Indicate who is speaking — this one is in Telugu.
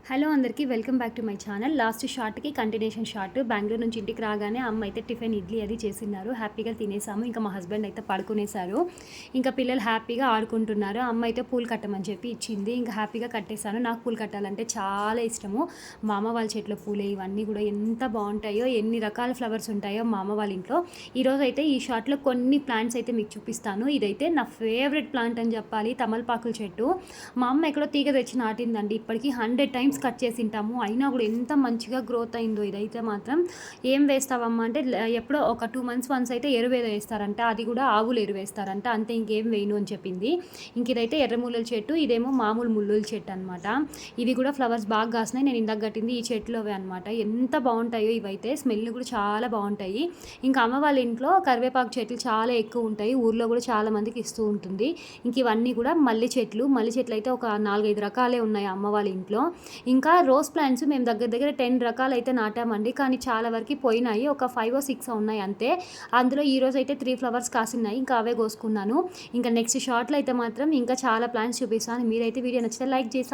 Speaker 1: హలో అందరికీ welcome back to my channel. Last షార్ట్‌కి కంటిన్యూషన్ షార్ట్. బెంగుళూరు నుంచి ఇంటికి రాగానే అమ్మ అయితే టిఫిన్ ఇడ్లీ అది చేసిన్నారు. హ్యాపీగా తినేసాము. ఇంకా మా హస్బెండ్ అయితే పడుకునేశారు. ఇంకా పిల్లలు హ్యాపీగా ఆడుకుంటున్నారు. అమ్మ అయితే పూలు కట్టమని చెప్పి ఇచ్చింది. ఇంకా హ్యాపీగా కట్టేశాను. నాకు పూలు కట్టాలంటే చాలా ఇష్టము. మా అమ్మ వాళ్ళ చెట్ల పూలే ఇవన్నీ కూడా ఎంత బాగుంటాయో, ఎన్ని రకాల ఫ్లవర్స్ ఉంటాయో మా అమ్మ వాళ్ళ ఇంట్లో. ఈరోజు అయితే ఈ షార్ట్‌లో కొన్ని ప్లాంట్స్ అయితే మీకు చూపిస్తాను. ఇదైతే నా ఫేవరెట్ ప్లాంట్ అని చెప్పాలి, తమలపాకుల చెట్టు. మా అమ్మ ఎక్కడో తీగ తెచ్చి నాటిందండి. ఇప్పటికి 100 టైమ్స్ కట్ చేసి ఉంటాము. అయినా కూడా ఎంత మంచిగా గ్రోత్ అయిందో. ఇదైతే మాత్రం ఏం వేస్తావమ్మా అంటే ఎప్పుడో ఒక 2 మంత్స్ వన్స్ అయితే ఎరువు ఏదో వేస్తారంట. అది కూడా ఆవులు ఎరువు వేస్తారంట. అంతే, ఇంకేం వేయను అని చెప్పింది. ఇంక ఇదైతే ఎర్రమూలల చెట్టు, ఇదేమో మామూలు ముల్లుల చెట్టు అనమాట. ఇవి కూడా ఫ్లవర్స్ బాగా కాసినాయి. నేను ఇందాక కట్టింది ఈ చెట్టులోవే అనమాట. ఎంత బాగుంటాయో ఇవైతే, స్మెల్ కూడా చాలా బాగుంటాయి. ఇంకా అమ్మ వాళ్ళ ఇంట్లో కరివేపాకు చెట్లు చాలా ఎక్కువ ఉంటాయి. ఊర్లో కూడా చాలా మందికి ఇస్తూ ఉంటుంది. ఇంక ఇవన్నీ కూడా మల్లె చెట్లు. మల్లె చెట్లు అయితే ఒక 4-5 రకాలే ఉన్నాయి అమ్మ వాళ్ళ ఇంట్లో. ఇంకా రోజ్ ప్లాంట్స్ మేము దగ్గర దగ్గర 10 రకాలు అయితే నాటామండి. కానీ చాలా వరకు పోయినాయి. ఒక 5 or 6 ఉన్నాయి అంతే. అందులో ఈరోజు అయితే 3 ఫ్లవర్స్ కాసినాయి. ఇంకా అవే కోసుకున్నాను. ఇంకా నెక్స్ట్ షార్ట్లో అయితే మాత్రం ఇంకా చాలా ప్లాంట్స్ చూపిస్తాను. మీరైతే వీడియో నచ్చితే లైక్ చేసి